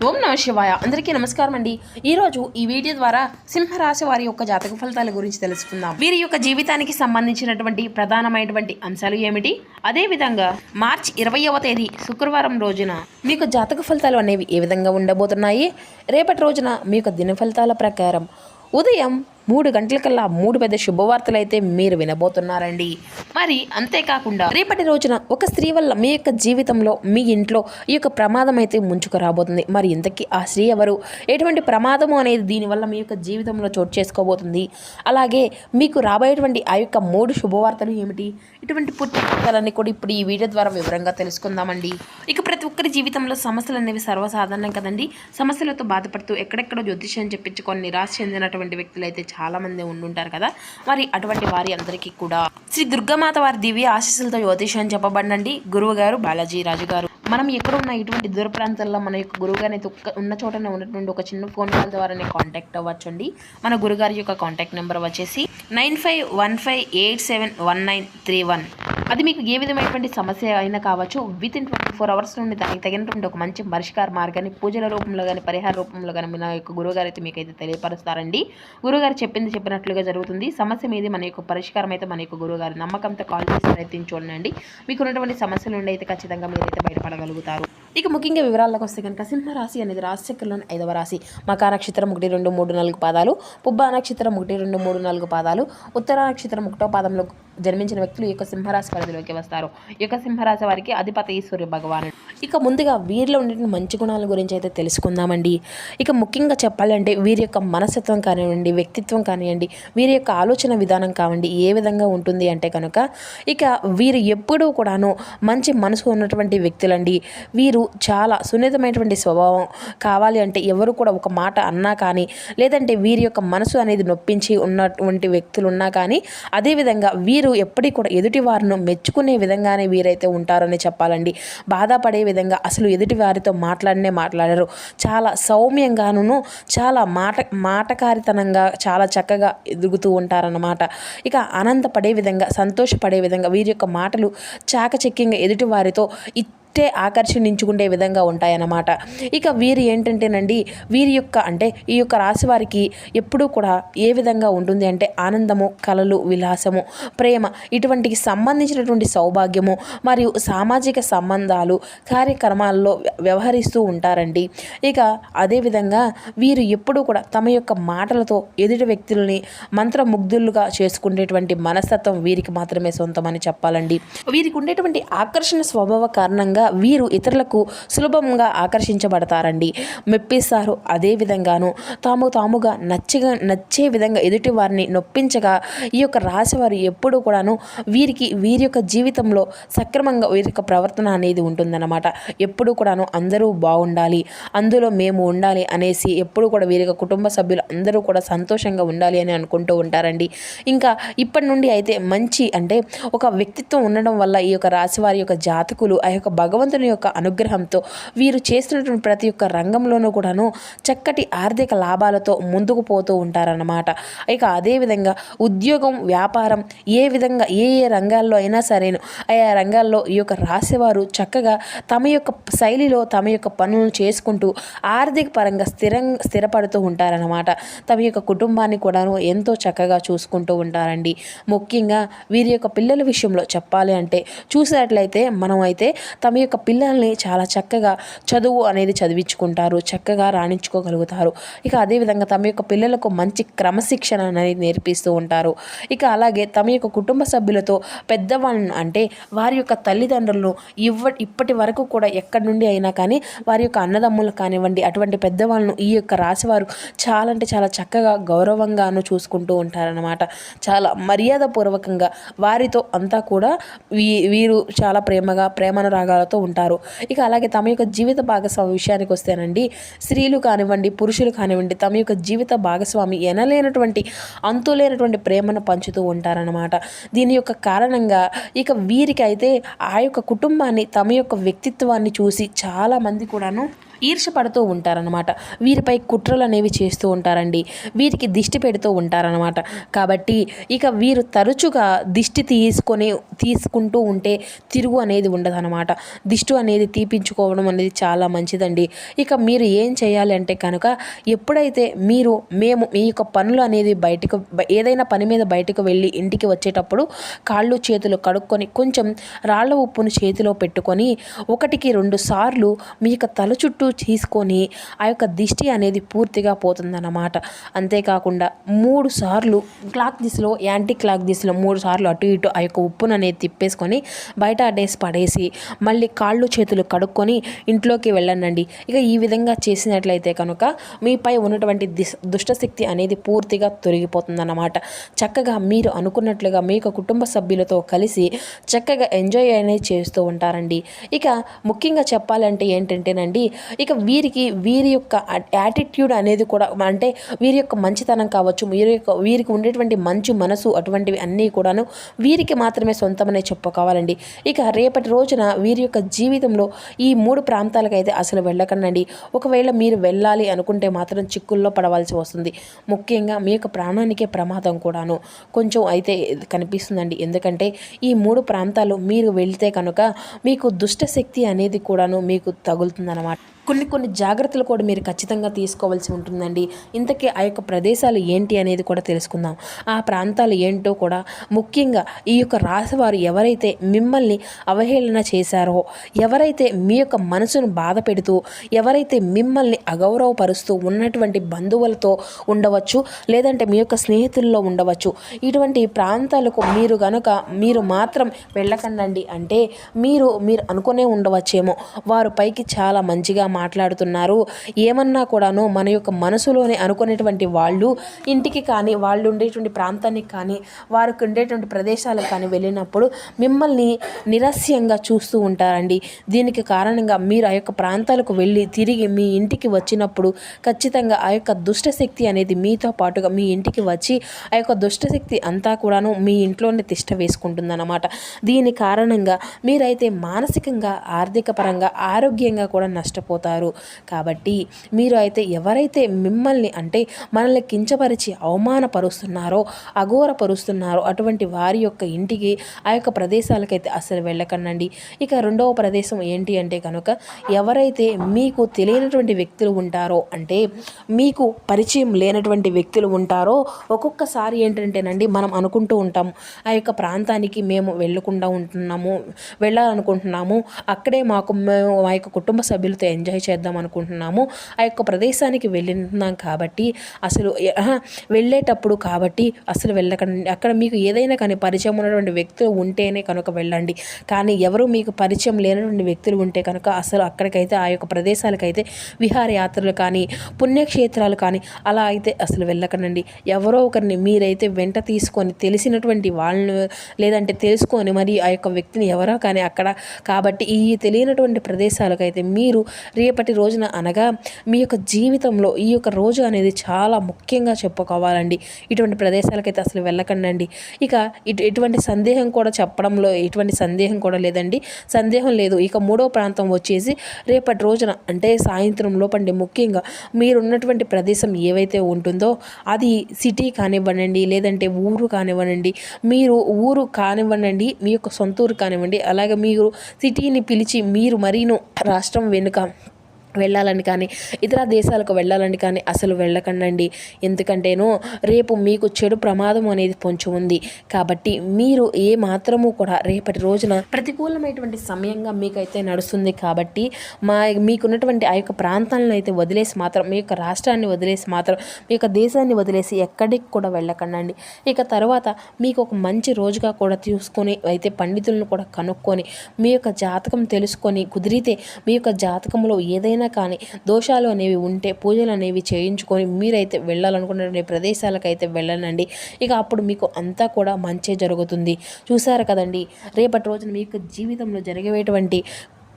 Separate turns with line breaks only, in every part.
ఓం నమ శివాయ. అందరికీ నమస్కారం అండి. ఈరోజు ఈ వీడియో ద్వారా సింహరాశి వారి యొక్క జాతక ఫలితాల గురించి తెలుసుకుందాం. వీరి యొక్క జీవితానికి సంబంధించినటువంటి ప్రధానమైనటువంటి అంశాలు ఏమిటి, అదేవిధంగా మార్చి 20వ తేదీ శుక్రవారం రోజున మీకు జాతక ఫలితాలు అనేవి ఏ విధంగా ఉండబోతున్నాయి, రేపటి రోజున మీ యొక్క దిన ఫలితాల ప్రకారం ఉదయం 3 గంటలకల్లా 3 పెద్ద శుభవార్తలు అయితే మీరు వినబోతున్నారండి. మరి అంతేకాకుండా రేపటి రోజున ఒక స్త్రీ వల్ల మీ యొక్క జీవితంలో మీ ఇంట్లో ఈ యొక్క ప్రమాదం అయితే ముంచుకు రాబోతుంది. మరి ఇంతకీ ఆ స్త్రీ ఎవరు, ఎటువంటి ప్రమాదము అనేది దీనివల్ల మీ యొక్క జీవితంలో చోటు చేసుకోబోతుంది, అలాగే మీకు రాబోయేటువంటి ఆ యొక్క 3 శుభవార్తలు ఏమిటి, ఇటువంటి పూర్తి విషయాలన్నీ కూడా ఇప్పుడు ఈ వీడియో ద్వారా వివరంగా తెలుసుకుందామండి. ఇక ప్రతి ఒక్కరి జీవితంలో సమస్యలు అనేవి సర్వసాధారణం కదండి. సమస్యలతో బాధపడుతూ ఎక్కడెక్కడో జ్యోతిష్యం చెప్పించుకొని నిరాశ చెందినటువంటి వ్యక్తులు అయితే చాలా మంది ఉండుంటారు కదా. మరి అటువంటి వారి అందరికీ కూడా శ్రీ దుర్గామాత వారి దివ్య ఆశీస్సులతో జ్యోతిష్యం చెప్పబడండి గురువు గారు బాలాజీ రాజు గారు. మనం ఎక్కడున్న ఇటువంటి దూర ప్రాంతాల్లో మన యొక్క గురువుగారిని ఉన్న చోటనే ఉన్నటువంటి ఒక చిన్న ఫోన్ కాల్ ద్వారానే కాంటాక్ట్ అవ్వచ్చండి. మన గురుగారి యొక్క కాంటాక్ట్ నెంబర్ వచ్చేసి 9515871931. అది మీకు ఏ విధమైనటువంటి సమస్య అయినా కావచ్చు, విత్ ఇన్ 24 అవర్స్ నుండి దానికి తగినటువంటి ఒక మంచి పరిష్కార మార్గాన్ని పూజల రూపంలో కానీ పరిహార రూపంలో కానీ మన యొక్క గురువుగారు అయితే మీకైతే తెలియపరుస్తారండి. గురువుగారు చెప్పినట్లుగా జరుగుతుంది. సమస్య మీద మన యొక్క పరిష్కారం అయితే మన యొక్క గురువుగారు నమ్మకంతో కాల్ చేసి ప్రయత్నించండి. మీకు ఉన్నటువంటి సమస్యల నుండి అయితే ఖచ్చితంగా మీరైతే బయటపడగలుగుతారు. ఇక ముఖ్యంగా వివరాలకు వస్తే కనుక సింహరాశి అనేది రాశిచక్రంలోని 5వ రాశి. మకా నక్షత్రం 1, 2, 3, 4 పాదాలు, పుబ్బా నక్షత్రం 1, 2, 3, 4 పాదాలు, ఉత్తర నక్షత్రం 1వ పాదంలో జన్మించిన వ్యక్తులు ఈ యొక్క సింహరాశి పరిధిలోకి వస్తారు. ఈ యొక్క సింహరాశి వారికి అధిపతి సూర్య భగవానుడు. ఇక ముందుగా వీరిలో ఉండే మంచి గుణాల గురించి అయితే తెలుసుకుందామండి. ఇక ముఖ్యంగా చెప్పాలంటే వీరి యొక్క మనస్తత్వం కానివ్వండి, వ్యక్తిత్వం కానివ్వండి, వీరి యొక్క ఆలోచన విధానం కావండి ఏ విధంగా ఉంటుంది అంటే కనుక ఇక వీరు ఎప్పుడూ కూడాను మంచి మనసు ఉన్నటువంటి వ్యక్తులండి. వీరు చాలా సున్నితమైనటువంటి స్వభావం. కావాలి అంటే ఎవరు కూడా ఒక మాట అన్నా కానీ, లేదంటే వీరి యొక్క మనసు అనేది నొప్పించి ఉన్నటువంటి వ్యక్తులు ఉన్నా కానీ, అదేవిధంగా వీరు ఎప్పటికీ కూడా ఎదుటి వారిని మెచ్చుకునే విధంగానే వీరైతే ఉంటారని చెప్పాలండి. బాధపడే విధంగా అసలు ఎదుటి వారితో మాట్లాడరు. చాలా సౌమ్యంగాను, చాలా మాటకారితనంగా చాలా చక్కగా ఎదుగుతూ ఉంటారన్నమాట. ఇక ఆనందపడే విధంగా, సంతోషపడే విధంగా వీరి యొక్క మాటలు చాకచక్యంగా ఎదుటి వారితో ఆకర్షించుకునే విధంగా ఉంటాయన్నమాట. ఇక వీరు ఏంటంటేనండి, వీరి యొక్క అంటే ఈ యొక్క రాశి వారికి ఎప్పుడూ కూడా ఏ విధంగా ఉంటుంది అంటే ఆనందము, కలలు, విలాసము, ప్రేమ, ఇటువంటికి సంబంధించినటువంటి సౌభాగ్యము మరియు సామాజిక సంబంధాలు, కార్యక్రమాల్లో వ్యవహరిస్తూ ఉంటారండి. ఇక అదేవిధంగా వీరు ఎప్పుడూ కూడా తమ యొక్క మాటలతో ఎదుటి వ్యక్తుల్ని మంత్రముగ్ధులుగా చేసుకునేటువంటి మనస్తత్వం వీరికి మాత్రమే సొంతమని చెప్పాలండి. వీరికి ఉండేటువంటి ఆకర్షణ స్వభావ కారణంగా వీరు ఇతరులకు సులభంగా ఆకర్షించబడతారండి, మెప్పిస్తారు. అదేవిధంగాను తాముగా నచ్చే విధంగా ఎదుటి వారిని నొప్పించగా ఈ యొక్క రాశి వారు ఎప్పుడూ కూడాను వీరి యొక్క జీవితంలో సక్రమంగా వీరి యొక్క ప్రవర్తన అనేది ఉంటుందన్నమాట. ఎప్పుడూ కూడాను అందరూ బాగుండాలి, అందులో మేము ఉండాలి అనేసి ఎప్పుడు కూడా వీరి యొక్క కుటుంబ సభ్యులు అందరూ కూడా సంతోషంగా ఉండాలి అని అనుకుంటూ ఉంటారండి. ఇంకా ఇప్పటి నుండి అయితే మంచి అంటే ఒక వ్యక్తిత్వం ఉండడం వల్ల ఈ యొక్క రాశి వారి యొక్క జాతకులు ఆ యొక్క భగవంతుని యొక్క అనుగ్రహంతో వీరు చేస్తున్నటువంటి ప్రతి ఒక్క రంగంలోనూ కూడాను చక్కటి ఆర్థిక లాభాలతో ముందుకు పోతూ ఉంటారన్నమాట. ఇక అదేవిధంగా ఉద్యోగం, వ్యాపారం ఏ విధంగా ఏ రంగాల్లో అయినా సరేను ఆయా రంగాల్లో ఈ యొక్క రాశివారు చక్కగా తమ యొక్క శైలిలో తమ యొక్క పనులను చేసుకుంటూ ఆర్థిక పరంగా స్థిరపడుతూ ఉంటారన్నమాట. తమ యొక్క కుటుంబాన్ని కూడాను ఎంతో చక్కగా చూసుకుంటూ ఉంటారండి. ముఖ్యంగా వీరి యొక్క పిల్లల విషయంలో చెప్పాలి అంటే చూసినట్లయితే మనం అయితే తమ యొక్క పిల్లల్ని చాలా చక్కగా చదువు అనేది చదివించుకుంటారు, చక్కగా రాణించుకోగలుగుతారు. ఇక అదేవిధంగా తమ యొక్క పిల్లలకు మంచి క్రమశిక్షణ అనేది నేర్పిస్తూ ఉంటారు. ఇక అలాగే తమ యొక్క కుటుంబ సభ్యులతో పెద్దవాళ్ళను అంటే వారి యొక్క తల్లిదండ్రులను ఇప్పటి వరకు కూడా ఎక్కడి నుండి అయినా కానీ వారి యొక్క అన్నదమ్ములు కానివ్వండి అటువంటి పెద్దవాళ్ళను ఈ యొక్క రాశివారు చాలా అంటే చాలా చక్కగా గౌరవంగాను చూసుకుంటూ ఉంటారన్నమాట. చాలా మర్యాదపూర్వకంగా వారితో అంతా కూడా వీరు చాలా ప్రేమానురాగాలతో ఉంటారు. ఇక అలాగే తమ యొక్క జీవిత భాగస్వామి విషయానికి వస్తేనండి, స్త్రీలు కానివ్వండి పురుషులు కానివ్వండి తమ యొక్క జీవిత భాగస్వామి ఎనలేనటువంటి అంతులేనటువంటి ప్రేమను పంచుతూ ఉంటారన్నమాట. దీని యొక్క కారణంగా ఇక వీరికి అయితే ఆ యొక్క కుటుంబాన్ని తమ యొక్క వ్యక్తిత్వాన్ని చూసి చాలామంది కూడాను ఈర్ష్యపడుతూ ఉంటారనమాట. వీరిపై కుట్రలు అనేవి చేస్తూ ఉంటారండి. వీరికి దిష్టి పెడుతూ ఉంటారనమాట. కాబట్టి ఇక వీరు తరచుగా దిష్టి తీసుకుంటూ ఉంటే తిరుగు అనేది ఉండదనమాట. దిష్టి అనేది తీపించుకోవడం అనేది చాలా మంచిదండి. ఇక మీరు ఏం చేయాలి అంటే కనుక ఎప్పుడైతే మేము ఈ యొక్క పనులు అనేది ఏదైనా పని మీద బయటకు వెళ్ళి ఇంటికి వచ్చేటప్పుడు కాళ్ళు చేతులు కడుక్కొని కొంచెం రాళ్ళ ఉప్పును చేతిలో పెట్టుకొని 1-2 సార్లు మీ యొక్క తల చుట్టూ తీసుకొని ఆ యొక్క దిష్టి అనేది పూర్తిగా పోతుందన్నమాట. అంతేకాకుండా 3 సార్లు క్లాక్ దిశలో యాంటీ క్లాక్ దిశలో 3 సార్లు అటు ఇటు ఆ యొక్క ఉప్పును అనేది తిప్పేసుకొని బయట పడేసి మళ్ళీ కాళ్ళు చేతులు కడుక్కొని ఇంట్లోకి వెళ్ళండి. ఇక ఈ విధంగా చేసినట్లయితే కనుక మీపై ఉన్నటువంటి దుష్టశక్తి అనేది పూర్తిగా తొలగిపోతుందన్నమాట. చక్కగా మీరు అనుకున్నట్లుగా మీ యొక్క కుటుంబ సభ్యులతో కలిసి చక్కగా ఎంజాయ్ అనేది చేస్తూ ఉంటారండి. ఇక ముఖ్యంగా చెప్పాలంటే ఏంటంటేనండి, ఇక వీరి యొక్క యాటిట్యూడ్ అనేది కూడా అంటే వీరి యొక్క మంచితనం కావచ్చు, వీరికి ఉండేటువంటి మంచి మనసు అటువంటివి అన్నీ కూడాను వీరికి మాత్రమే సొంతమనే చెప్పుకోవాలండి. ఇక రేపటి రోజున వీరి యొక్క జీవితంలో ఈ 3 ప్రాంతాలకైతే అసలు వెళ్ళకండి. ఒకవేళ మీరు వెళ్ళాలి అనుకుంటే మాత్రం చిక్కుల్లో పడవలసి వస్తుంది. ముఖ్యంగా మీ యొక్క ప్రాణానికే ప్రమాదం కూడాను కొంచెం అయితే కనిపిస్తుందండి. ఎందుకంటే ఈ 3 ప్రాంతాలు మీరు వెళ్తే కనుక మీకు దుష్టశక్తి అనేది కూడాను మీకు తగులుతుందన్నమాట. కొన్ని జాగ్రత్తలు కూడా మీరు ఖచ్చితంగా తీసుకోవాల్సి ఉంటుందండి. ఇంతకీ ఆ యొక్క ప్రదేశాలు ఏంటి అనేది కూడా తెలుసుకుందాం. ఆ ప్రాంతాలు ఏంటో కూడా ముఖ్యంగా ఈ యొక్క రాశివారు ఎవరైతే మిమ్మల్ని అవహేళన చేశారో, ఎవరైతే మీ యొక్క మనసును బాధ పెడుతూ, ఎవరైతే మిమ్మల్ని అగౌరవపరుస్తూ ఉన్నటువంటి బంధువులతో ఉండవచ్చు, లేదంటే మీ యొక్క స్నేహితుల్లో ఉండవచ్చు. ఇటువంటి ప్రాంతాలకు మీరు మాత్రం వెళ్ళకండి. అంటే మీరు అనుకునే ఉండవచ్చేమో వారు పైకి చాలా మంచిగా మాట్లాడుతున్నారు, ఏమన్నా కూడాను మన యొక్క మనసులోనే అనుకునేటువంటి వాళ్ళు ఇంటికి కానీ, వాళ్ళు ఉండేటువంటి ప్రాంతానికి కానీ, వారికి ఉండేటువంటి ప్రదేశాలకు కానీ వెళ్ళినప్పుడు మిమ్మల్ని నిరస్యంగా చూస్తూ ఉంటారండి. దీనికి కారణంగా మీరు ఆ యొక్క ప్రాంతాలకు వెళ్ళి తిరిగి మీ ఇంటికి వచ్చినప్పుడు ఖచ్చితంగా ఆ యొక్క దుష్టశక్తి అనేది మీతో పాటుగా మీ ఇంటికి వచ్చి ఆ యొక్క దుష్టశక్తి అంతా కూడాను మీ ఇంట్లోనే తిష్ట వేసుకుంటుందన్నమాట. దీని కారణంగా మీరైతే మానసికంగా, ఆర్థిక పరంగా, ఆరోగ్యంగా కూడా నష్టపోతారు. కాబట్టి మీరు అయితే ఎవరైతే మిమ్మల్ని అంటే మనల్ని కించపరిచి అవమానపరుస్తున్నారో, అఘోరపరుస్తున్నారో అటువంటి వారి యొక్క ఇంటికి, ఆ యొక్క ప్రదేశాలకైతే అసలు వెళ్ళకండి. ఇక రెండవ ప్రదేశం ఏంటి అంటే కనుక ఎవరైతే మీకు తెలియనటువంటి వ్యక్తులు ఉంటారో, అంటే మీకు పరిచయం లేనటువంటి వ్యక్తులు ఉంటారో, ఒక్కొక్కసారి ఏంటంటేనండి మనం అనుకుంటూ ఉంటాము ఆ యొక్క ప్రాంతానికి మేము వెళ్ళాలనుకుంటున్నాము, అక్కడే మా యొక్క కుటుంబ సభ్యులతో ఎంజాయ్ చేద్దాం అనుకుంటున్నాము, ఆ యొక్క ప్రదేశానికి వెళ్ళినాం కాబట్టి వెళ్ళేటప్పుడు కాబట్టి అసలు వెళ్ళకండి. అక్కడ మీకు ఏదైనా కానీ పరిచయం ఉన్నటువంటి వ్యక్తులు ఉంటేనే కనుక వెళ్ళండి. కానీ ఎవరు మీకు పరిచయం లేనటువంటి వ్యక్తులు ఉంటే కనుక అసలు అక్కడికైతే, ఆ యొక్క ప్రదేశాలకైతే, విహారయాత్రలు కానీ, పుణ్యక్షేత్రాలు కానీ అలా అయితే అసలు వెళ్ళకండి. ఎవరో ఒకరిని మీరైతే వెంట తీసుకొని తెలిసినటువంటి వాళ్ళను, లేదంటే తెలుసుకొని మరి ఆ యొక్క వ్యక్తిని ఎవరో కానీ అక్కడ కాబట్టి ఈ తెలియనటువంటి ప్రదేశాలకైతే మీరు రేపటి రోజున అనగా మీ యొక్క జీవితంలో ఈ యొక్క రోజు అనేది చాలా ముఖ్యంగా చెప్పుకోవాలండి. ఇటువంటి ప్రదేశాలకైతే అసలు వెళ్ళకండి. ఇక ఎటువంటి సందేహం కూడా చెప్పడంలో ఎటువంటి సందేహం కూడా లేదండి, సందేహం లేదు. ఇక 3వ ప్రాంతం వచ్చేసి రేపటి రోజున అంటే సాయంత్రం లోపండి ముఖ్యంగా మీరున్నటువంటి ప్రదేశం ఏవైతే ఉంటుందో అది సిటీ కానివ్వండి, లేదంటే ఊరు కానివ్వండి, ఊరు కానివ్వండి, మీ యొక్క సొంత ఊరు కానివ్వండి, అలాగే మీరు సిటీని పిలిచి మీరు మరీను రాష్ట్రం వెనుక వెళ్ళాలని కానీ, ఇతర దేశాలకు వెళ్ళాలని కానీ అసలు వెళ్ళకండి. ఎందుకంటేనో రేపు మీకు చెడు ప్రమాదం అనేది పొంచి ఉంది. కాబట్టి మీరు ఏ మాత్రము కూడా రేపటి రోజున ప్రతికూలమైనటువంటి సమయంగా మీకైతే నడుస్తుంది. కాబట్టి మీకున్నటువంటి ఆ యొక్క ప్రాంతాలను అయితే వదిలేసి మాత్రం, మీ యొక్క రాష్ట్రాన్ని వదిలేసి మాత్రం, మీ యొక్క దేశాన్ని వదిలేసి ఎక్కడికి కూడా వెళ్ళకండి. ఇక తర్వాత మీకు ఒక మంచి రోజుగా కూడా చూసుకొని అయితే పండితులను కూడా కనుక్కొని మీ యొక్క జాతకం తెలుసుకొని కుదిరితే మీ యొక్క జాతకంలో ఏదైనా కానీ దోషాలు అనేవి ఉంటే పూజలు అనేవి చేయించుకొని మీరైతే వెళ్ళాలనుకునే ప్రదేశాలకైతే వెళ్ళనండి. ఇక అప్పుడు మీకు అంతా కూడా మంచి జరుగుతుంది. చూసారు కదండి, రేపటి రోజున మీ యొక్క జీవితంలో జరిగేటువంటి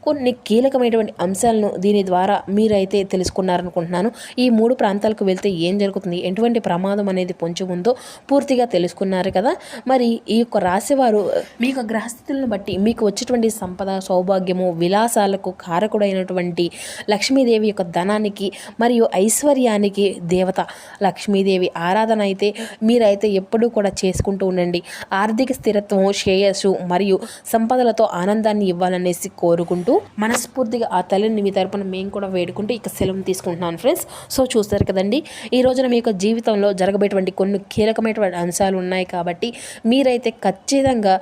కొన్ని కీలకమైనటువంటి అంశాలను దీని ద్వారా మీరైతే తెలుసుకున్నారనుకుంటున్నాను. ఈ 3 ప్రాంతాలకు వెళ్తే ఏం జరుగుతుంది, ఎటువంటి ప్రమాదం అనేది పొంచి ఉందో పూర్తిగా తెలుసుకున్నారు కదా. మరి ఈ యొక్క రాశివారు మీ యొక్క గ్రహస్థితులను బట్టి మీకు వచ్చేటువంటి సంపద, సౌభాగ్యము, విలాసాలకు కారకుడైనటువంటి లక్ష్మీదేవి యొక్క ధనానికి మరియు ఐశ్వర్యానికి దేవత లక్ష్మీదేవి ఆరాధన అయితే మీరైతే ఎప్పుడూ కూడా చేసుకుంటూ ఉండండి. ఆర్థిక స్థిరత్వం, శ్రేయస్సు మరియు సంపదలతో ఆనందాన్ని ఇవ్వాలనేసి కోరుకుంటూ మనస్ఫూర్తిగా ఆ తల్లిని మీ తరపున మేము కూడా వేడుకుంటూ ఇక సెలవు తీసుకుంటున్నాను ఫ్రెండ్స్. సో చూస్తారు కదండి, ఈ రోజున మీ యొక్క జీవితంలో జరగబోయేటువంటి కొన్ని కీలకమైనటువంటి అంశాలు ఉన్నాయి కాబట్టి మీరైతే ఖచ్చితంగా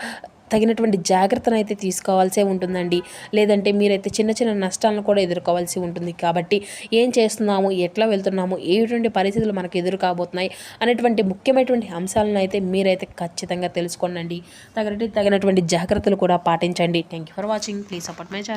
తగినటువంటి జాగ్రత్తను అయితే తీసుకోవాల్సే ఉంటుందండి. లేదంటే మీరైతే చిన్న చిన్న నష్టాలను కూడా ఎదుర్కోవాల్సి ఉంటుంది. కాబట్టి ఏం చేస్తున్నాము, ఎట్లా వెళ్తున్నాము, ఏటువంటి పరిస్థితులు మనకు ఎదురు కాబోతున్నాయి అనేటువంటి ముఖ్యమైనటువంటి అంశాలను అయితే మీరైతే ఖచ్చితంగా తెలుసుకోండి. తగినటువంటి జాగ్రత్తలు కూడా పాటించండి. Thank you for watching. Please support my channel.